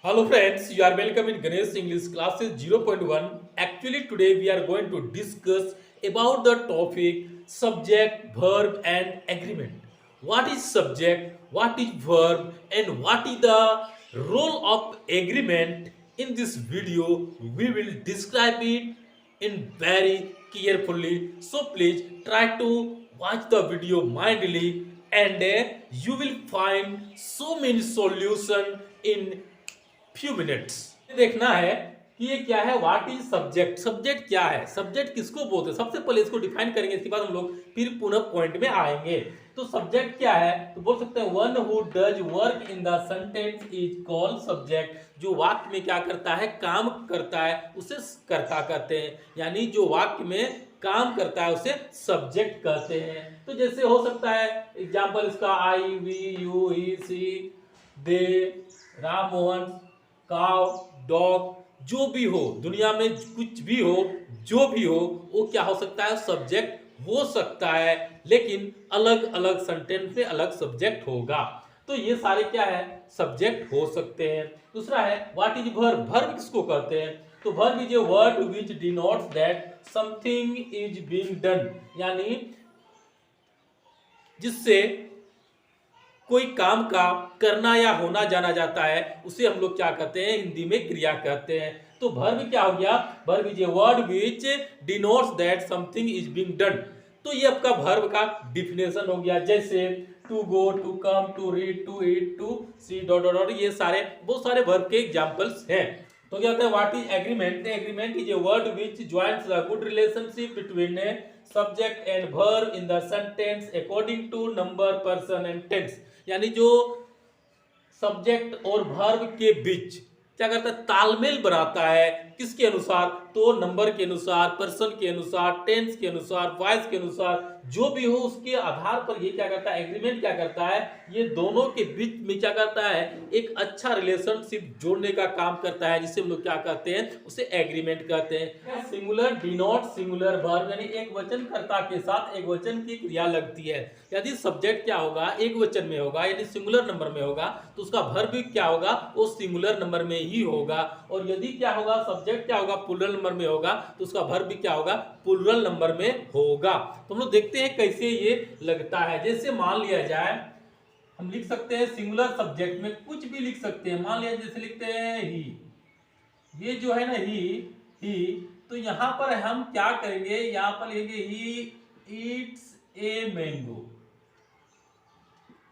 Hello friends, you are welcome in Ganesh English classes 0.1. Actually today we are going to discuss about the topic subject, verb and agreement. What is subject, what is verb and what is the role of agreement in this video. We will describe it in very carefully. So please try to watch the video mindfully and you will find so many solutions in few minutes देखना है कि ये क्या है what is subject subject क्या है subject किसको बोलते हैं सबसे पहले इसको डिफाइन करेंगे इसके बाद हम लोग फिर पुनः पॉइंट में आएंगे तो सब्जेक्ट क्या है तो बोल सकते हैं one who does work in the sentence is called subject जो वाक्य में क्या करता है काम करता है उसे कर्ता कहते हैं यानी जो वाक्य में काम करता है उसे सब्जेक्ट कहते हैं तो जैसे हो सकता है एग्जांपल इसका आई वी यू ही सी दे राम मोहन काव डॉग जो भी हो दुनिया में कुछ भी हो जो भी हो वो क्या हो सकता है सब्जेक्ट हो सकता है लेकिन अलग अलग सेंटेंस में अलग सब्जेक्ट होगा तो ये सारे क्या है सब्जेक्ट हो सकते हैं दूसरा है व्हाट इज वर्ब वर्ब किसको कहते हैं तो verb is a word which denotes that something is being done यानी जिससे कोई काम का करना या होना जाना जाता है उसे हम लोग क्या कहते हैं हिंदी में क्रिया कहते हैं तो वर्ब क्या हो गया verb is a word which denotes that something is being done तो ये आपका वर्ब का डिफिनेशन हो गया जैसे to go to come to read to eat to see dot dot dot ये सारे बहुत सारे वर्ब के एग्जांपल्स हैं तो क्या होता है what is agreement agreement is a word which joins the good relationship between a subject and verb in the sentence according to number person and tense यानी जो सब्जेक्ट और वर्ब के बीच क्या करता है तालमेल बनाता है किसके अनुसार तो नंबर के अनुसार पर्सन के अनुसार टेंस के अनुसार वॉइस के अनुसार जो भी हो उसके आधार पर ये क्या करता है एग्रीमेंट क्या करता है ये दोनों के बीच में क्या करता है एक अच्छा रिलेशनशिप जोड़ने का काम करता है जिसे हम लोग क्या कहते हैं उसे एग्रीमेंट कहते हैं सिंगुलर डिनोट सिंगुलर वर्ब यानी एक वचनकर्ता के साथ एक वचन की क्रिया लगती है यदि सब्जेक्ट क्या होगा एक वचन में होगा यानी सिंगुलर नंबर में होगा तो उसका वर्ब भी क्या होगा वो सिंगुलर नंबर में ही होगा और यदि क्या होगा सब्जेक्ट क्या होगा प्लूरल नंबर में होगा तो उसका वर्ब भी क्या होगा प्लूरल नंबर में होगा तो हम लोग देखते हैं कैसे ये लगता है जैसे मान लिया जाए हम लिख सकते हैं सिंगुलर सब्जेक्ट में कुछ भी लिख सकते हैं मान लिया जैसे लिखते हैं ही ये जो है ना ही तो यहां पर हम क्या करेंगे यहां पर लिखेंगे ही ईट्स ए मैंगो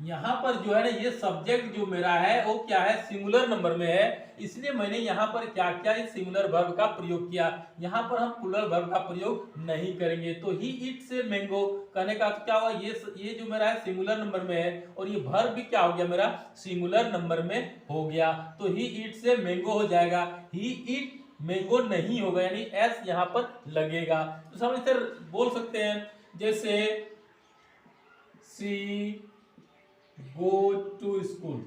यहां पर जो है ना ये सब्जेक्ट जो मेरा है वो क्या है सिंगुलर नंबर में है इसलिए मैंने यहां पर क्या किया इस सिंगुलर वर्ब का प्रयोग किया यहां पर हम प्लूरल वर्ब का प्रयोग नहीं करेंगे तो ही ईट से मैंगो कहने का तो क्या हुआ ये जो मेरा है सिंगुलर नंबर में है और ये वर्ब भी क्या हो गया मेरा सिंगुलर नंबर में हो गया तो ही ईट से मैंगो हो जाएगा ही ईट मैंगो नहीं होगा यानी एस यहां पर लगेगा तो हम इसे बोल सकते हैं जैसे सी गो टू स्कूल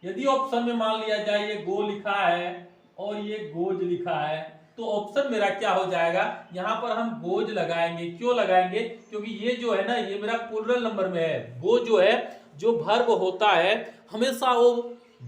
यदि ऑप्शन में मान लिया जाए ये गो लिखा है और ये गोज लिखा है तो ऑप्शन मेरा क्या हो जाएगा यहां पर हम गोज लगाएंगे क्यों लगाएंगे क्योंकि ये जो है ना ये मेरा प्लूरल नंबर में है गो जो है जो वर्ब होता है हमेशा वो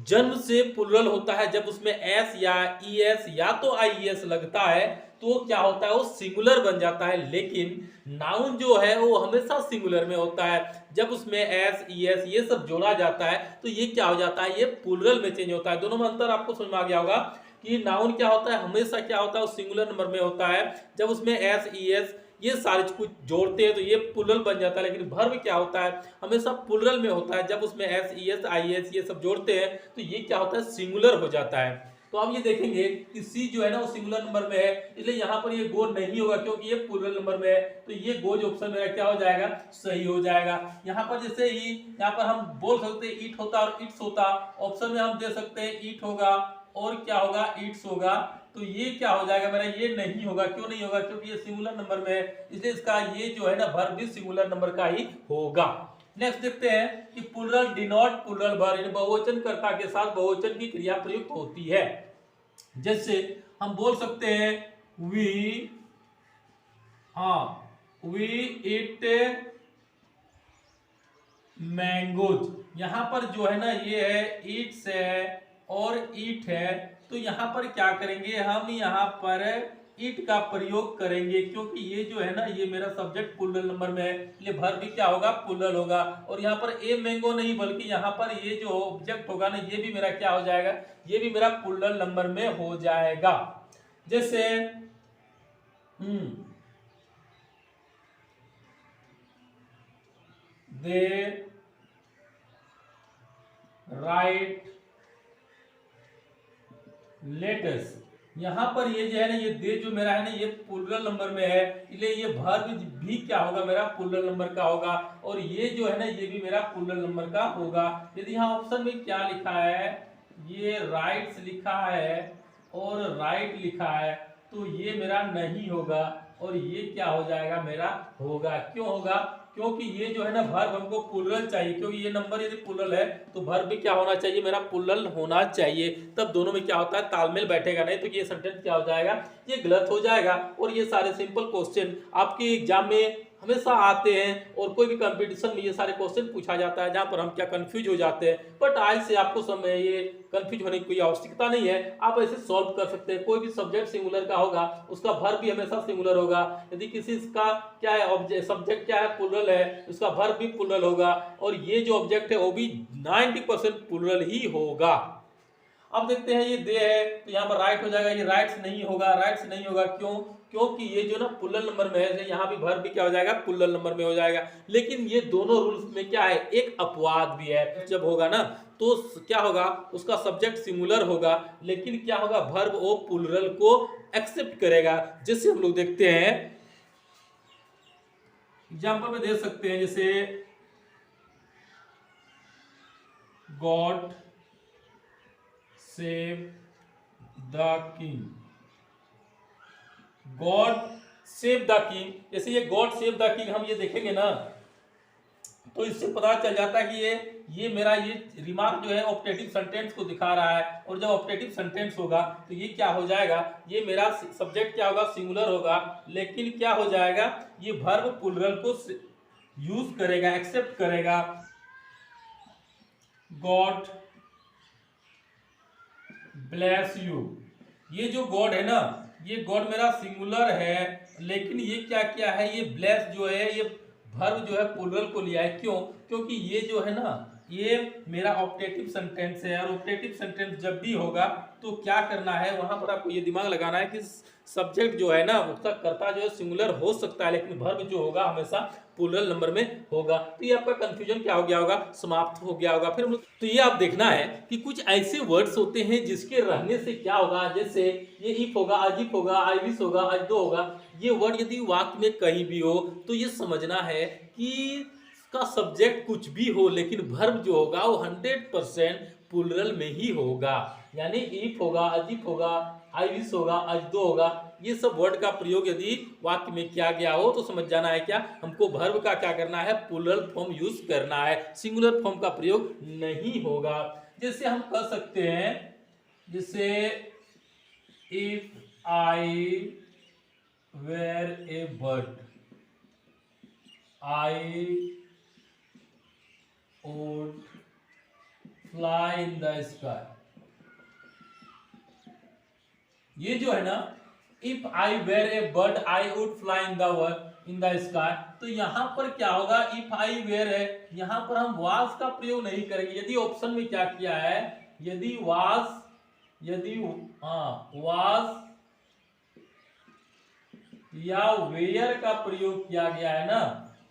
जन्म से प्लूरल होता है जब उसमें एस या ई एस या तो आई एस लगता है तो क्या होता है वो सिंगुलर बन जाता है लेकिन नाउन जो है वो हमेशा सिंगुलर में होता है जब उसमें एस ई एस ये सब जोड़ा जाता है तो ये क्या हो जाता है ये प्लूरल में चेंज होता है दोनों में अंतर आपको समझ में आ गया होगा कि नाउन क्या होता है हमेशा क्या होता है वो सिंगुलर नंबर में होता है जब उसमें एस ई एस ये सारे कुछ जोड़ते हैं तो ये प्लूरल बन जाता है लेकिन वर्ब क्या होता है हमेशा प्लूरल में होता है जब उसमें S E S I S ये सब जोड़ते हैं तो ये क्या होता है सिंगुलर हो जाता है तो आप ये देखेंगे कि सी जो है ना वो सिंगुलर नंबर में है इसलिए यहाँ पर ये गो नहीं होगा क्योंकि ये प्लूरल नंबर में है तो ये गोज ऑप्शन मेरा क्या हो जाएगा सही हो जाएगा यहाँ पर जैसे ही यहाँ पर हम बोल सकते हैं ईट होता और इट्स होता ऑप्शन में हम दे सकते हैं ईट होगा और क्या होगा ईट्स होगा तो ये क्या हो जाएगा मेरा ये नहीं होगा क्यों नहीं होगा क्योंकि ये सिंगुलर नंबर में है इसलिए इसका ये जो है ना वर्ब भी सिंगुलर नंबर का ही होगा नेक्स्ट देखते हैं कि प्लूरल डिनोट प्लूरल वर्ब यानी बहुवचन कर्ता के साथ बहुवचन की क्रिया प्रयुक्त होती है जैसे हम बोल सकते हैं वी वी इट मैंगोज यहां पर जो है ना ये है ईट्स है और ईट है, तो यहाँ पर क्या करेंगे हम, यहाँ पर ईट का प्रयोग करेंगे, क्योंकि ये जो है ना ये मेरा सब्जेक्ट प्लूरल नंबर में है, इसलिए वर्ब भी क्या होगा, प्लूरल होगा। और यहाँ पर ए मैंगो नहीं, बल्कि यहाँ पर ये जो ऑब्जेक्ट होगा ना ये भी मेरा क्या हो जाएगा, ये भी मेरा प्लूरल नंबर में हो जाएगा। जैसे दे राइट लेटर्स, यहां पर ये जो है ना ये दे जो मेरा है ना ये प्लूरल नंबर में है, इसलिए ये वर्ब भी क्या होगा, मेरा प्लूरल नंबर का होगा। और ये जो है ना ये भी मेरा प्लूरल नंबर का होगा। यदि यहाँ ऑप्शन में क्या लिखा है, ये राइट्स लिखा है और राइट लिखा है, तो ये मेरा नहीं होगा और ये क्या हो जाएगा, मेरा होगा। क्यों होगा, क्योंकि ये जो है ना वर्ब हमको प्लूरल चाहिए, क्योंकि ये नंबर यदि प्लूरल है तो वर्ब भी क्या होना चाहिए, मेरा प्लूरल होना चाहिए, तब दोनों में क्या होता है, तालमेल बैठेगा। नहीं तो ये सेंटेंस क्या हो जाएगा, ये गलत हो जाएगा। और ये सारे सिंपल क्वेश्चन आपके एग्जाम में हमेशा आते हैं और कोई भी कंपटीशन में ये सारे क्वेश्चन पूछा जाता है, जहां पर हम क्या कंफ्यूज हो जाते हैं। बट आज से आपको समय ये कंफ्यूज होने की कोई आवश्यकता नहीं है, आप ऐसे सॉल्व कर सकते हैं। कोई भी सब्जेक्ट सिंगुलर का होगा उसका वर्ब भी हमेशा सिंगुलर होगा। यदि किसी का क्या है ऑब्जेक्ट, सब्जेक्ट क्या है, प्लूरल है, उसका वर्ब भी प्लूरल होगा। और ये जो ऑब्जेक्ट है वो भी 90% प्लूरल ही होगा। अब देखते हैं ये दे है तो यहाँ पर राइट हो जाएगा, ये राइट्स नहीं होगा, राइट्स नहीं होगा। क्यों, क्योंकि ये जो ना प्लूरल नंबर में है, यहाँ भी वर्ब भी क्या हो जाएगा, प्लूरल नंबर में हो जाएगा। लेकिन ये दोनों रूल्स में क्या है, एक अपवाद भी है। जब होगा ना तो क्या होगा, उसका सब्जेक्ट सिंगुलर होगा, लेकिन क्या होगा, वर्ब वो प्लूरल को एक्सेप्ट करेगा। जैसे हम लोग देखते हैं एग्जाम्पल में दे सकते हैं, जैसे God save the king, God save the king. जैसे ये गॉड सेव द किंग हम ये देखेंगे ना तो इससे पता चल जाता है कि ये मेरा ये रिमार्क जो है ऑप्टेटिव सेंटेंस को दिखा रहा है। और जब ऑप्टेटिव सेंटेंस होगा तो ये क्या हो जाएगा, ये मेरा सब्जेक्ट क्या होगा, सिंगुलर होगा, लेकिन क्या हो जाएगा, ये वर्ब प्लूरल को यूज करेगा, एक्सेप्ट करेगा। गॉड ब्लेस यू, ये जो गॉड है ना ये गॉड मेरा सिंगुलर है, लेकिन ये क्या क्या है, ये ब्लेस जो है ये वर्ब जो है प्लूरल को लिया है। क्यों, क्योंकि ये जो है ना ये मेरा ऑप्टेटिव सेंटेंस है, और ऑप्टेटिव सेंटेंस जब भी होगा तो क्या करना है, वहां पर आपको ये दिमाग लगाना है कि सब्जेक्ट जो है ना उसका कर्ता जो है सिंगुलर हो सकता है, लेकिन वर्ब जो होगा हमेशा प्लूरल नंबर में होगा। तो ये आपका कंफ्यूजन क्या हो गया होगा, समाप्त हो गया होगा। फिर हम लोग तो ये आप देखना है कि कुछ ऐसे वर्ड्स होते हैं जिसके रहने से क्या होगा, जैसे ये इफ होगा, अजिफ होगा, आई विश होगा, अजदो होगा। ये वर्ड यदि वाक्य में कहीं भी हो तो ये समझना है कि इसका सब्जेक्ट कुछ भी हो, लेकिन वर्ब जो होगा वो 100% प्लूरल में ही होगा। यानी इफ होगा, अजिफ होगा, आई विश होगा, अजदो होगा, ये सब वर्ड का प्रयोग यदि वाक्य में किया गया हो तो समझ जाना है क्या, हमको वर्ब का क्या करना है, प्लूरल फॉर्म यूज करना है, सिंगुलर फॉर्म का प्रयोग नहीं होगा। जैसे हम कह सकते हैं, जैसे if I were a bird, I would fly in the sky. ये जो है ना, if I were a bird I would fly in the sky, तो यहां पर क्या होगा, इफ आई वेर है, यहां पर हम वाज का प्रयोग नहीं करेंगे। यदि ऑप्शन में क्या किया है, यदि वाज या वेयर का प्रयोग किया गया है ना,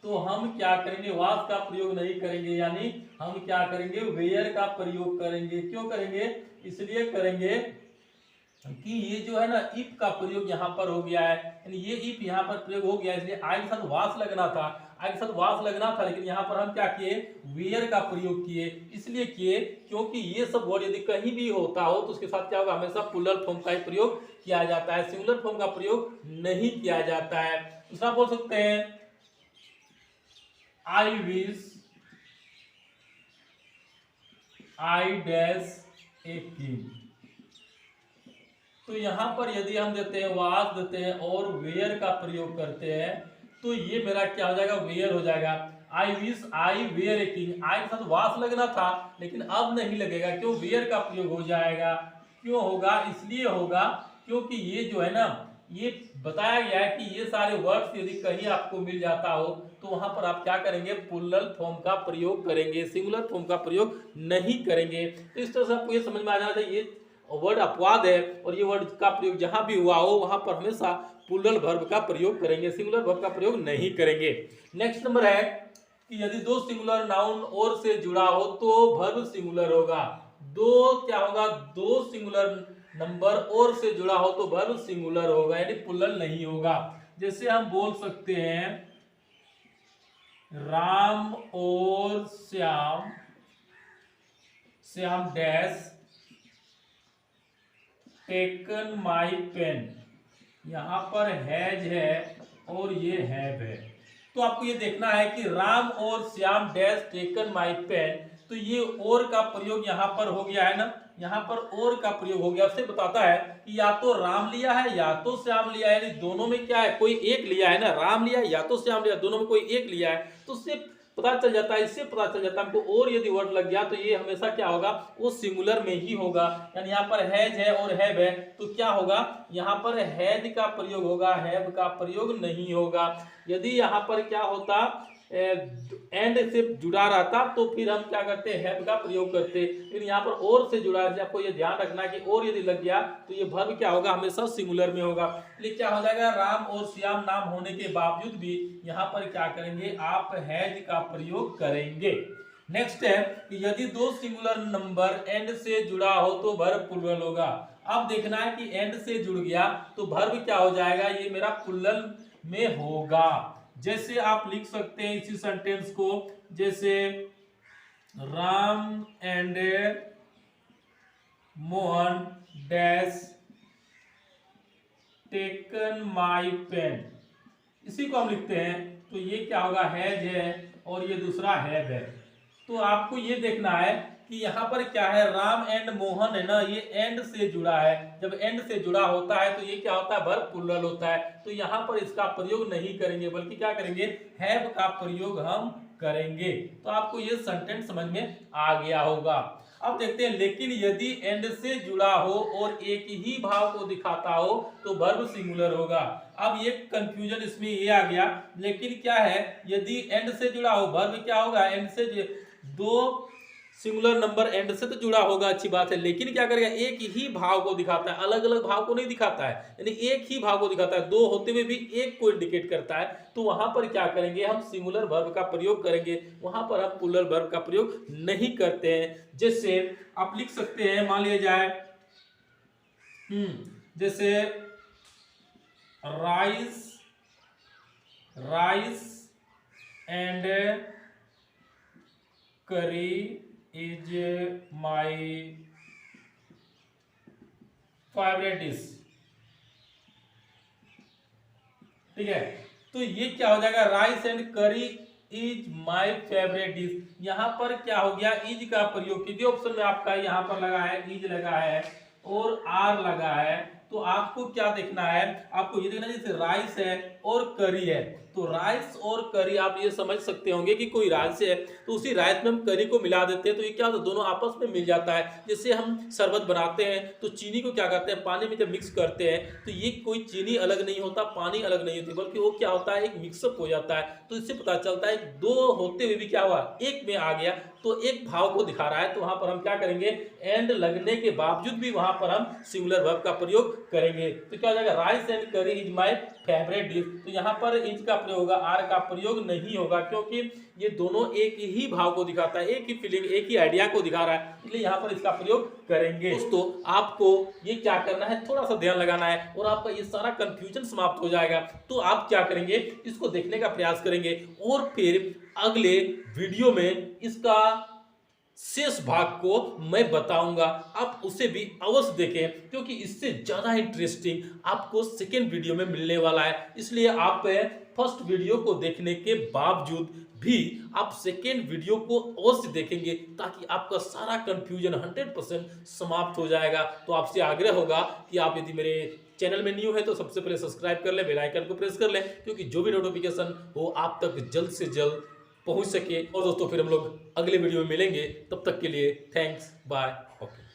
तो हम क्या करेंगे, वाज का प्रयोग नहीं करेंगे, यानी हम क्या करेंगे, वेयर का प्रयोग करेंगे। क्यों करेंगे, इसलिए करेंगे कि ये जो है ना इफ का प्रयोग यहाँ पर हो गया है, यानी ये इफ यहाँ पर प्रयोग हो गया है, इसलिए आई के साथ वास लगना था, लेकिन यहाँ पर हम क्या किए, वेयर का प्रयोग किए। इसलिए किए क्योंकि ये सब वर्ड यदि कहीं भी होता हो तो उसके साथ क्या होगा, हमेशा प्लूरल फॉर्म का ही प्रयोग किया जाता है, सिंगुलर फॉर्म का प्रयोग नहीं किया जाता है। दूसरा बोल सकते हैं, आई wish I dash a king. तो यहां पर यदि हम देते हैं, वाज देते हैं और वेयर का प्रयोग करते हैं तो ये मेरा क्या हो जाएगा, वेयर हो जाएगा। I wish I were a king, I के साथ वास लगना था लेकिन अब नहीं लगेगा, क्यों, वेयर का प्रयोग हो जाएगा। क्यों होगा, इसलिए होगा क्योंकि ये जो है ना, ये बताया गया है कि ये सारे वर्ड्स यदि कहीं आपको मिल जाता हो तो वहां पर आप क्या करेंगे, प्लूरल फॉर्म का प्रयोग करेंगे, सिंगुलर फॉर्म का प्रयोग नहीं करेंगे। तो इस तरह से आपको ये समझ में आ जाना चाहिए, ये वर्ड अपवाद है और ये वर्ड का प्रयोग जहां भी हुआ हो वहां पर हमेशा प्लूरल वर्ब का प्रयोग करेंगे, सिंगुलर वर्ब का प्रयोग नहीं करेंगे। नेक्स्ट नंबर है कि यदि दो सिंगुलर नाउन और से जुड़ा हो तो वर्ब सिंगुलर होगा। दो क्या होगा, दो सिंगुलर नंबर और से जुड़ा हो तो वर्ब सिंगुलर होगा, यानी प्लूरल नहीं होगा। जैसे हम बोल सकते हैं राम और Shyam, Shyam dash taken my pen, यहां पर हैज है और ये हैव है। तो आपको ये देखना है कि राम और Shyam dash taken my pen, तो ये और का प्रयोग यहां पर हो गया है ना, यहाँ पर और का प्रयोग हो गया। उससे बताता है कि या तो राम लिया है या तो श्याम लिया है, यानी दोनों में क्या है, कोई एक लिया है ना, राम लिया या तो श्याम लिया, दोनों में कोई एक लिया है। तो उससे पता चल जाता है, इससे पता चल जाता है हमको, और यदि वर्ड लग गया तो ये हमेशा क्या होगा, वो सिंगुलर में ही होगा। यानी यहाँ पर हैज है और हैव है तो क्या होगा, यहाँ पर हैज का प्रयोग होगा, हैव का प्रयोग नहीं होगा। यदि यहाँ पर क्या होता, एंड से जुड़ा रहता तो फिर हम क्या करते हैं, हैव का प्रयोग करते। लेकिन यहाँ पर और से जुड़ा है, आपको ये ध्यान रखना कि और यदि लग गया तो ये वर्ब क्या होगा, हमेशा सिंगुलर में होगा। इसलिए क्या हो जाएगा, राम और श्याम नाम होने के बावजूद भी यहाँ पर क्या करेंगे, आप हैज का प्रयोग करेंगे। नेक्स्ट है कि यदि दो सिंगुलर नंबर एंड से जुड़ा हो तो वर्ब प्लूरल होगा। अब देखना है कि एंड से जुड़ गया तो वर्ब क्या हो जाएगा, ये मेरा प्लूरल में होगा। जैसे आप लिख सकते हैं इसी सेंटेंस को, जैसे Ram and Mohan dash taken my pen, इसी को हम लिखते हैं तो ये क्या होगा, हैज है और ये दूसरा हैव है। तो आपको ये देखना है कि यहाँ पर क्या है, राम एंड मोहन है ना, ये एंड से जुड़ा है। जब एंड से जुड़ा होता है तो ये क्या होता है, वर्ब प्लूरल होता है। तो यहाँ पर इसका प्रयोग नहीं करेंगे बल्कि क्या करेंगे, हैव का प्रयोग हम करेंगे। तो आपको ये सेंटेंस समझ में आ गया होगा। अब देखते हैं, लेकिन यदि एंड से जुड़ा हो और एक ही भाव को दिखाता हो तो वर्ब सिंगुलर होगा। अब ये कंफ्यूजन इसमें ये आ गया, लेकिन क्या है, यदि एंड से जुड़ा हो वर्ब क्या होगा, एंड से दो सिंगुलर नंबर एंड से तो जुड़ा होगा, अच्छी बात है, लेकिन क्या करेगा, एक ही भाव को दिखाता है, अलग अलग भाव को नहीं दिखाता है, यानी एक ही भाव को दिखाता है, दो होते हुए भी एक को इंडिकेट करता है। तो वहां पर क्या करेंगे, हम सिंगुलर वर्ब का प्रयोग करेंगे, वहां पर हम प्लूरल वर्ब का प्रयोग नहीं करते हैं। जैसे आप लिख सकते हैं, मान लिया जाए जैसे राइस, राइस एंड करी इज माई फेवरेट डिश, ठीक है। तो ये क्या हो जाएगा, राइस एंड करी इज माई फेवरेट डिश। यहां पर क्या हो गया, इज का प्रयोग कीजिए। ऑप्शन में आपका यहां पर लगा है, इज लगा है और आर लगा है। तो आपको क्या देखना है, आपको ये देखना है जैसे राइस है और करी है, तो राइस और करी आप ये समझ सकते होंगे कि कोई राइस है तो उसी राइस में हम करी को मिला देते हैं तो ये क्या होता है, दोनों आपस में मिल जाता है। जैसे हम शरबत बनाते हैं तो चीनी को क्या करते हैं, पानी में जब मिक्स करते हैं तो ये कोई चीनी अलग नहीं होता, पानी अलग नहीं होती, बल्कि वो क्या होता है, एक मिक्सअप हो जाता है। तो इससे पता चलता है दो होते हुए भी क्या हुआ, एक में आ गया, तो एक भाव को दिखा रहा है। तो वहां पर हम क्या करेंगे, एंड लगने के बावजूद भी वहां पर हम सिंगुलर वर्ब का प्रयोग करेंगे। तो क्या हो जाएगा, राइस एंड करी इज माय फेवरेट डिश। तो यहाँ पर इज का प्रयोग होगा, आर का प्रयोग नहीं होगा, क्योंकि ये दोनों एक ही भाव को दिखाता है, एक ही फीलिंग, एक ही आइडिया को दिखा रहा है, इसलिए यहाँ पर इसका प्रयोग करेंगे। दोस्तों आपको ये क्या करना है, थोड़ा सा ध्यान लगाना है और आपका ये सारा कंफ्यूजन समाप्त हो जाएगा। तो आप क्या करेंगे, इसको देखने का प्रयास करेंगे और फिर अगले वीडियो में इसका शेष भाग को मैं बताऊंगा, आप उसे भी अवश्य देखें, क्योंकि इससे ज्यादा इंटरेस्टिंग आपको सेकेंड वीडियो में मिलने वाला है। इसलिए आप फर्स्ट वीडियो को देखने के बावजूद भी आप सेकेंड वीडियो को अवश्य देखेंगे, ताकि आपका सारा कंफ्यूजन 100% समाप्त हो जाएगा। तो आपसे आग्रह होगा कि आप यदि मेरे चैनल में न्यू है तो सबसे पहले सब्सक्राइब कर लें, बेल आइकन को प्रेस कर लें, क्योंकि जो भी नोटिफिकेशन हो आप तक जल्द से जल्द पहुंच सके। और दोस्तों फिर हम लोग अगले वीडियो में मिलेंगे, तब तक के लिए थैंक्स, बाय, ओके।